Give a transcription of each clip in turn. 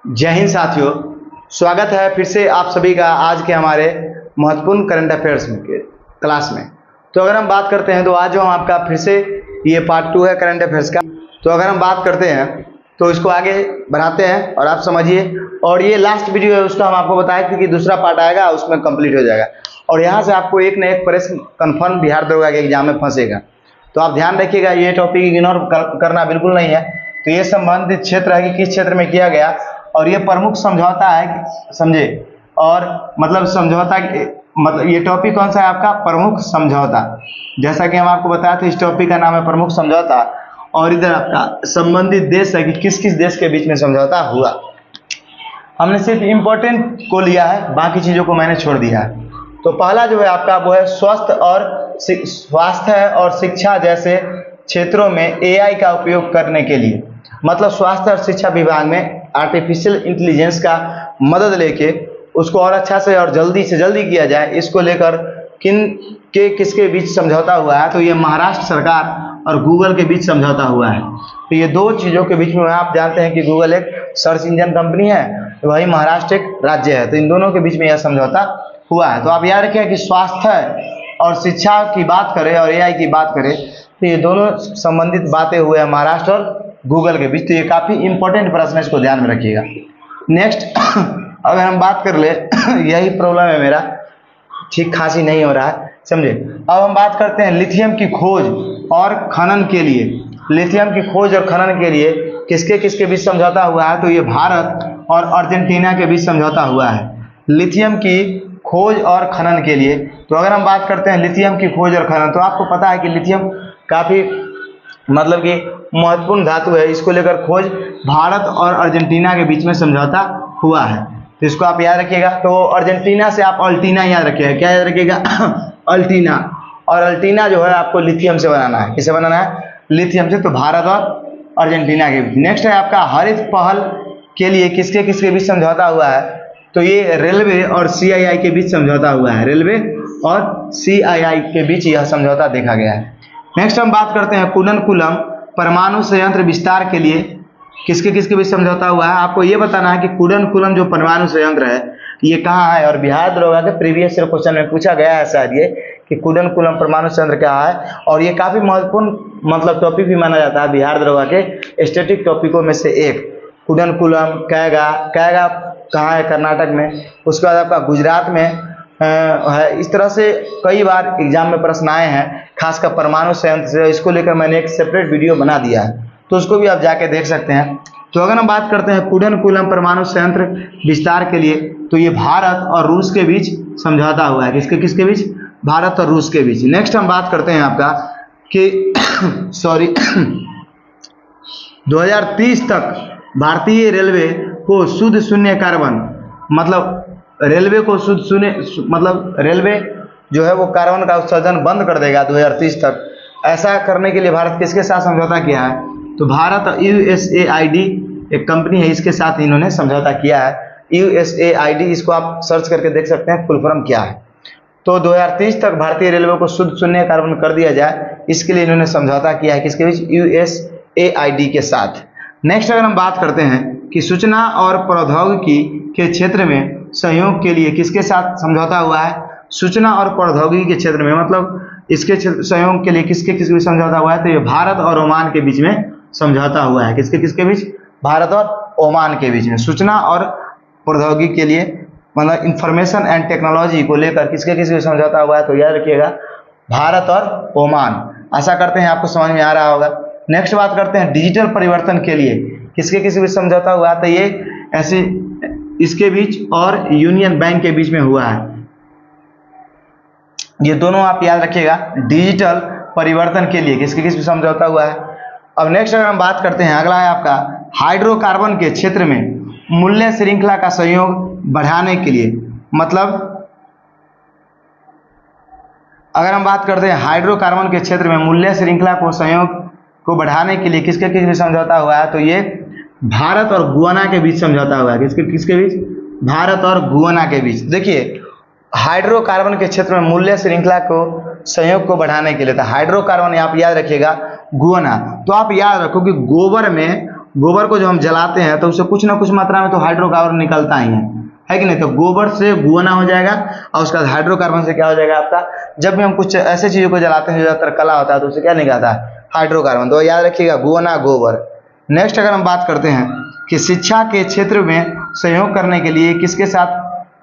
जय हिंद साथियों, स्वागत है फिर से आप सभी का आज के हमारे महत्वपूर्ण करंट अफेयर्स में के क्लास में। तो अगर हम बात करते हैं तो आज जो हम आपका फिर से ये पार्ट 2 है करंट अफेयर्स का। तो अगर हम बात करते हैं तो इसको आगे बढ़ाते हैं और आप समझिए। और ये लास्ट वीडियो है, उसका हम आपको बताए थे कि दूसरा पार्ट आएगा उसमें कंप्लीट हो जाएगा और यहाँ से आपको एक न एक प्रश्न कन्फर्म बिहार दरोगा के एग्जाम में फंसेगा। तो आप ध्यान रखिएगा, ये टॉपिक इग्नोर करना बिल्कुल नहीं है। तो ये संबंधित क्षेत्र है कि किस क्षेत्र में किया गया और ये प्रमुख समझौता है, समझे। और मतलब समझौता मतलब ये टॉपिक कौन सा है आपका, प्रमुख समझौता। जैसा कि हम आपको बताया था, इस टॉपिक का नाम है प्रमुख समझौता। और इधर आपका संबंधित देश है कि किस किस देश के बीच में समझौता हुआ। हमने सिर्फ इम्पोर्टेंट को लिया है, बाकी चीजों को मैंने छोड़ दिया है। तो पहला जो है आपका वो है स्वास्थ्य और शिक्षा जैसे क्षेत्रों में एआई का उपयोग करने के लिए। मतलब स्वास्थ्य और शिक्षा विभाग में आर्टिफिशियल इंटेलिजेंस का मदद लेके उसको और अच्छा से और जल्दी से जल्दी किया जाए, इसको लेकर किसके बीच समझौता हुआ है। तो ये महाराष्ट्र सरकार और गूगल के बीच समझौता हुआ है। तो ये दो चीज़ों के बीच में, आप जानते हैं कि गूगल एक सर्च इंजन कंपनी है, वही महाराष्ट्र एक राज्य है। तो इन दोनों के बीच में यह समझौता हुआ है। तो आप याद रखें कि स्वास्थ्य और शिक्षा की बात करें और एआई की बात करें तो ये दोनों संबंधित बातें हुए हैं महाराष्ट्र और गूगल के बीच। तो ये काफ़ी इंपॉर्टेंट प्रश्न है, इसको ध्यान में रखिएगा। नेक्स्ट अगर हम बात कर ले यही प्रॉब्लम है मेरा, ठीक खांसी नहीं हो रहा है, समझे। अब हम बात करते हैं लिथियम की खोज और खनन के लिए। लिथियम की खोज और खनन के लिए किसके किसके बीच समझौता हुआ है। तो ये भारत और अर्जेंटीना के बीच समझौता हुआ है लिथियम की खोज और खनन के लिए। तो अगर हम बात करते हैं लिथियम की खोज और खनन, तो आपको पता है कि लिथियम काफ़ी मतलब कि महत्वपूर्ण धातु है। इसको लेकर खोज भारत और अर्जेंटीना के बीच में समझौता हुआ है। तो इसको आप याद रखिएगा। तो अर्जेंटीना से आप अल्टीना याद रखिएगा। क्या याद रखिएगा अल्टीना। और अल्टीना जो है आपको लिथियम से बनाना है। किसे बनाना है, लिथियम से। तो भारत और अर्जेंटीना के बीच। नेक्स्ट है आपका हरित पहल के लिए किसके किसके बीच समझौता हुआ है। तो ये रेलवे और सीआईआई के बीच समझौता हुआ है। रेलवे और सीआईआई के बीच यह समझौता देखा गया है। नेक्स्ट हम बात करते हैं कुडनकुलम परमाणु संयंत्र विस्तार के लिए किसके किसके बीच समझौता हुआ है। आपको ये बताना है कि कुडनकुलम जो परमाणु संयंत्र है ये कहाँ है। और बिहार दरोगा के प्रीवियस ईयर क्वेश्चन में पूछा गया है शायद ये कि कुडनकुलम परमाणु संयंत्र क्या है। और ये काफी महत्वपूर्ण मतलब टॉपिक भी माना जाता है बिहार दरोगा के स्टैटिक टॉपिकों में से एक। कुडनकुलम कैगा कहाँ है, कर्नाटक में। उसके बाद आपका गुजरात में है। इस तरह से कई बार एग्जाम में प्रश्न आए हैं, खासकर परमाणु संयंत्र से। इसको लेकर मैंने एक सेपरेट वीडियो बना दिया है, तो उसको भी आप जाके देख सकते हैं। तो अगर हम बात करते हैं कुडनकुलम परमाणु संयंत्र विस्तार के लिए, तो ये भारत और रूस के बीच समझौता हुआ है। किसके किसके बीच, भारत और रूस के बीच। नेक्स्ट हम बात करते हैं आपका कि 2030 तक भारतीय रेलवे को शुद्ध शून्य कार्बन, मतलब रेलवे को शुद्ध शून्य मतलब रेलवे जो है वो कार्बन का उत्सर्जन बंद कर देगा 2030 तक। ऐसा करने के लिए भारत किसके साथ समझौता किया है। तो भारत और यूएसएआईडी एक कंपनी है, इसके साथ इन्होंने समझौता किया है। यूएसएआईडी, इसको आप सर्च करके देख सकते हैं फुल फॉर्म क्या है। तो 2030 तक भारतीय रेलवे को शुद्ध शून्य कार्बन कर दिया जाए, इसके लिए इन्होंने समझौता किया है। किसके बीच, यूएसएआईडी के साथ। नेक्स्ट अगर हम बात करते हैं कि सूचना और प्रौद्योगिकी के क्षेत्र में सहयोग के लिए किसके साथ समझौता हुआ है। सूचना और प्रौद्योगिकी के क्षेत्र में मतलब इसके सहयोग के लिए किसके किसके बीच समझौता हुआ है। तो ये भारत और ओमान के बीच में समझौता हुआ है। किसके किसके बीच, भारत और ओमान के बीच में। सूचना और प्रौद्योगिकी के लिए मतलब इंफॉर्मेशन एंड टेक्नोलॉजी को लेकर किसके किसके समझौता हुआ है। तो याद रखिएगा भारत और ओमान। आशा करते हैं आपको समझ में आ रहा होगा। नेक्स्ट बात करते हैं डिजिटल परिवर्तन के लिए किसके किसके बीच समझौता हुआ है। तो ये ऐसे इसके बीच और यूनियन बैंक के बीच में हुआ है। ये दोनों आप याद रखिएगा। डिजिटल परिवर्तन के लिए किसके किस समझौता हुआ है। अब नेक्स्ट अगर हम बात करते हैं, अगला है आपका हाइड्रोकार्बन के क्षेत्र में मूल्य श्रृंखला का सहयोग बढ़ाने के लिए। मतलब अगर हम बात करते हैं हाइड्रोकार्बन के क्षेत्र में मूल्य श्रृंखला को सहयोग को बढ़ाने के लिए किसके किस समझौता हुआ है। तो ये भारत और गुयाना के बीच समझौता हुआ है। किसके किसके बीच, भारत और गुयाना के बीच। देखिए हाइड्रोकार्बन के क्षेत्र में मूल्य श्रृंखला को सहयोग को बढ़ाने के लिए था। हाइड्रोकार्बन आप याद रखिएगा गुयाना। तो आप याद रखो कि गोबर में गोबर को जो हम जलाते हैं तो उससे कुछ ना कुछ मात्रा में तो हाइड्रोकार्बन निकलता ही है कि नहीं। तो गोबर से गुना हो जाएगा और उसके बाद हाइड्रोकार्बन से क्या हो जाएगा आपका, जब भी हम कुछ ऐसे चीज़ों को जलाते हैं जो ज़्यादातर कला होता है तो उससे क्या निकलता है, हाइड्रोकार्बन। तो याद रखिएगा गुना गोबर। नेक्स्ट अगर हम बात करते हैं कि शिक्षा के क्षेत्र में सहयोग करने के लिए किसके साथ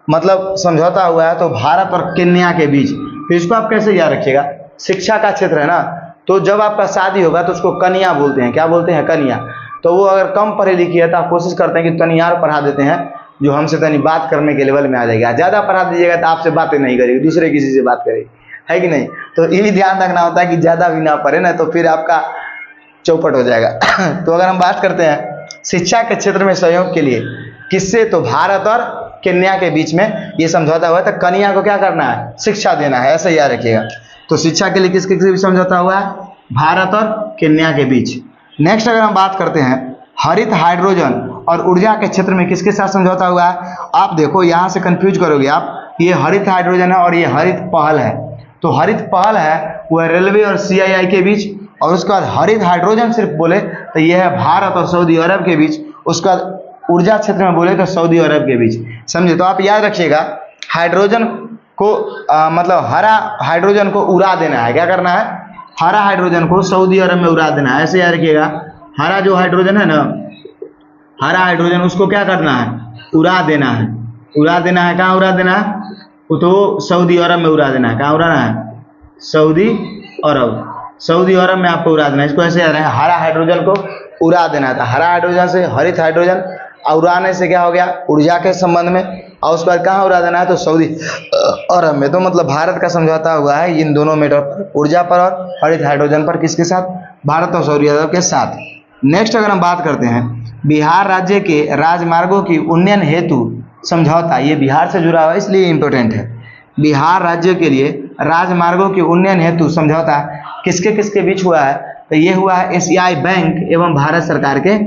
मतलब समझौता हुआ है, तो भारत और केन्या के बीच। तो इसको आप कैसे याद रखिएगा, शिक्षा का क्षेत्र है ना, तो जब आपका शादी होगा तो उसको कन्या बोलते हैं, क्या बोलते हैं, कन्या। तो वो अगर कम पढ़ी लिखी है तो आप कोशिश करते हैं कि तनियार पढ़ा देते हैं, जो हमसे तनी बात करने के लेवल में आ जाएगा। ज़्यादा पढ़ा दीजिएगा तो आपसे बातें नहीं करेगी, दूसरे किसी से बात करेगी, है कि नहीं। तो ये भी ध्यान रखना होता है कि ज़्यादा भी ना पढ़े ना, तो फिर आपका चौपट हो जाएगा। तो अगर हम बात करते हैं शिक्षा के क्षेत्र में सहयोग के लिए किससे, तो भारत और केन्या के बीच में ये समझौता हुआ है। तो कन्या को क्या करना है, शिक्षा देना है, ऐसा याद रखिएगा। तो शिक्षा के लिए किसके बीच समझौता हुआ है, भारत और केन्या के बीच। नेक्स्ट अगर हम बात करते हैं हरित हाइड्रोजन और ऊर्जा के क्षेत्र में किसके साथ समझौता हुआ है। आप देखो यहाँ से कंफ्यूज करोगे आप, ये हरित हाइड्रोजन है और ये हरित पहल है। तो हरित पहल है वह रेलवे और CII के बीच, और उसके बाद हरित हाइड्रोजन सिर्फ बोले तो यह है भारत और सऊदी अरब के बीच। उसके बाद ऊर्जा क्षेत्र में बोले तो सऊदी अरब के बीच, समझे। तो आप याद रखिएगा हाइड्रोजन को मतलब हरा हाइड्रोजन को उड़ा देना है, क्या करना है, हरा हाइड्रोजन को सऊदी अरब में उड़ा देना है, ऐसे याद रखिएगा। हरा जो हाइड्रोजन है ना, हरा हाइड्रोजन उसको क्या करना है, उड़ा देना है। उड़ा देना है, कहाँ उड़ा देना है, वो तो सऊदी अरब में उड़ा देना है। कहाँ उड़ाना है, सऊदी अरब। सऊदी अरब में आपको उड़ा देना है। इसको ऐसे याद रखें, हरा हाइड्रोजन को उड़ा देना था। हरा हाइड्रोजन से हरित हाइड्रोजन उड़ाने से क्या हो गया, ऊर्जा के संबंध में, और उसके बाद कहाँ उड़ा देना है, तो सऊदी अरब में। तो मतलब भारत का समझौता हुआ है इन दोनों मैटर पर, ऊर्जा पर और हरित हाइड्रोजन पर, किसके साथ, भारत और सऊदी अरब के साथ। नेक्स्ट अगर हम बात करते हैं बिहार राज्य के राजमार्गों की उन्नयन हेतु समझौता, ये बिहार से जुड़ा हुआ है इसलिए इम्पोर्टेंट है। बिहार राज्य के लिए राजमार्गों के उन्नयन हेतु समझौता किसके किसके बीच हुआ है, तो ये हुआ है SCI बैंक एवं भारत सरकार के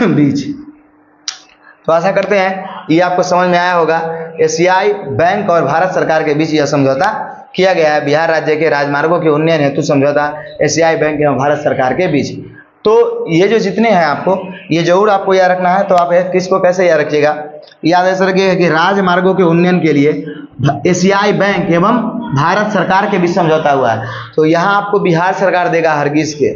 बीच। तो आशा करते हैं ये आपको समझ में आया होगा। SCI बैंक और भारत सरकार के बीच यह समझौता किया गया है, बिहार राज्य के राजमार्गों के उन्नयन हेतु समझौता SCI बैंक एवं भारत सरकार के बीच। तो ये जो जितने हैं आपको ये जरूर आपको याद रखना है। तो आप किसको कैसे याद रखिएगा, याद ऐसा रखिएगा कि राजमार्गों के उन्नयन के लिए SCI बैंक एवं भारत सरकार के बीच समझौता हुआ है। तो यहाँ आपको बिहार सरकार देगा हरगिज के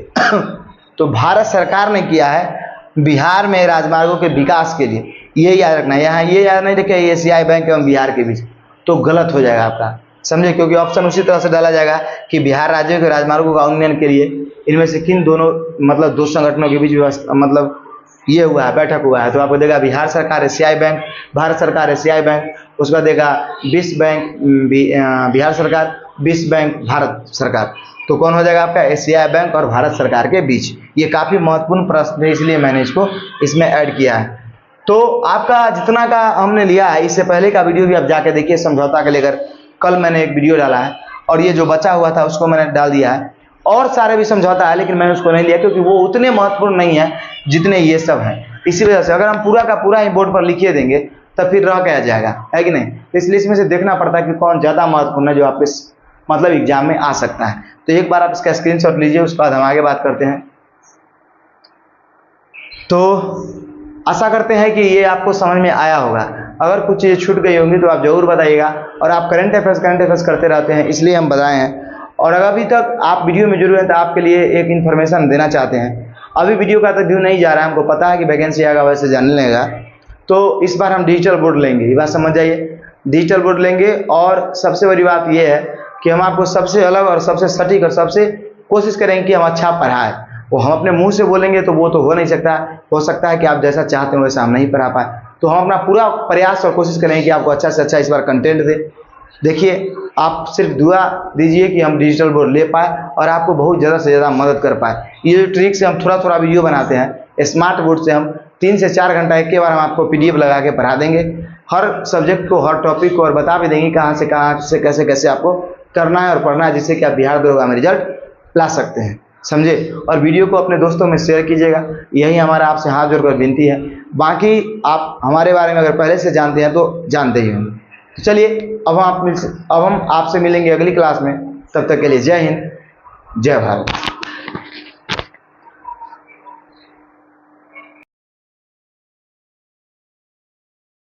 तो भारत सरकार ने किया है बिहार में राजमार्गों के विकास के लिए, ये याद रखना है। यहाँ ये याद नहीं रखिए SCI बैंक एवं बिहार के बीच, तो गलत हो जाएगा आपका, समझे। क्योंकि ऑप्शन उसी तरह से डाला जाएगा कि बिहार राज्य के राजमार्गों का उन्नयन के लिए इनमें से किन दोनों मतलब दो संगठनों के बीच व्यवस्था मतलब ये हुआ है, बैठक हुआ है। तो आपको देगा बिहार सरकार SCI बैंक, भारत सरकार SCI बैंक, उसका देगा विश्व बैंक बिहार सरकार, विश्व बैंक भारत सरकार। तो कौन हो जाएगा आपका, SCI बैंक और भारत सरकार के बीच। ये काफ़ी महत्वपूर्ण प्रश्न है, इसलिए मैंने इसको इसमें ऐड किया है। तो आपका जितना का हमने लिया है, इससे पहले का वीडियो भी आप जाके देखिए समझौता के लेकर, कल मैंने एक वीडियो डाला है और ये जो बचा हुआ था उसको मैंने डाल दिया है। और सारे भी समझौता है लेकिन मैंने उसको नहीं लिया क्योंकि वो उतने महत्वपूर्ण नहीं है जितने ये सब हैं। इसी वजह से अगर हम पूरा का पूरा ही बोर्ड पर लिखिए देंगे तब फिर रह क्या जाएगा, है कि नहीं। इसलिए इसमें से देखना पड़ता है कि कौन ज़्यादा महत्वपूर्ण है जो आपके मतलब एग्जाम में आ सकता है। तो एक बार आप इसका स्क्रीनशॉट लीजिए, उसके बाद हम आगे बात करते हैं। तो आशा करते हैं कि ये आपको समझ में आया होगा। अगर कुछ चीज़ें छूट गई होंगी तो आप जरूर बताइएगा। और आप करंट अफेयर्स करते रहते हैं इसलिए हम बताए हैं। और अगर अभी तक आप वीडियो में जुड़े हैं तो आपके लिए एक इन्फॉर्मेशन देना चाहते हैं। अभी वीडियो का तो व्यू नहीं जा रहा है, हमको पता है कि वैकेंसी आएगा वैसे जानने लगेगा। तो इस बार हम डिजिटल बोर्ड लेंगे, ये बात समझ जाइए, डिजिटल बोर्ड लेंगे। और सबसे बड़ी बात ये है कि हम आपको सबसे अलग और सबसे सटीक और सबसे कोशिश करेंगे कि हम अच्छा पढ़ाएं। वो हम अपने मुंह से बोलेंगे तो वो तो हो नहीं सकता, हो सकता है कि आप जैसा चाहते हो वैसा हम नहीं पढ़ा पाए। तो हम अपना पूरा प्रयास और कोशिश करेंगे कि आपको अच्छा से अच्छा इस बार कंटेंट दे। देखिए, आप सिर्फ दुआ दीजिए कि हम डिजिटल बोर्ड ले पाए और आपको बहुत ज़्यादा से ज़्यादा मदद कर पाए। ये जो ट्रिक से हम थोड़ा थोड़ा वीडियो बनाते हैं, स्मार्ट बोर्ड से हम 3 से 4 घंटा एक के बार हम आपको PDF लगा के पढ़ा देंगे, हर सब्जेक्ट को, हर टॉपिक को, और बता भी देंगे कहाँ से कैसे कैसे आपको करना है और पढ़ना है, जिससे कि आप बिहार दरोगा में रिजल्ट ला सकते हैं, समझे। और वीडियो को अपने दोस्तों में शेयर कीजिएगा, यही हमारा आपसे हाथ जोड़कर विनती है। बाकी आप हमारे बारे में अगर पहले से जानते हैं तो जानते ही होंगे। तो चलिए अब हम आपसे मिलेंगे अगली क्लास में। तब तक के लिए जय हिंद, जय भारत।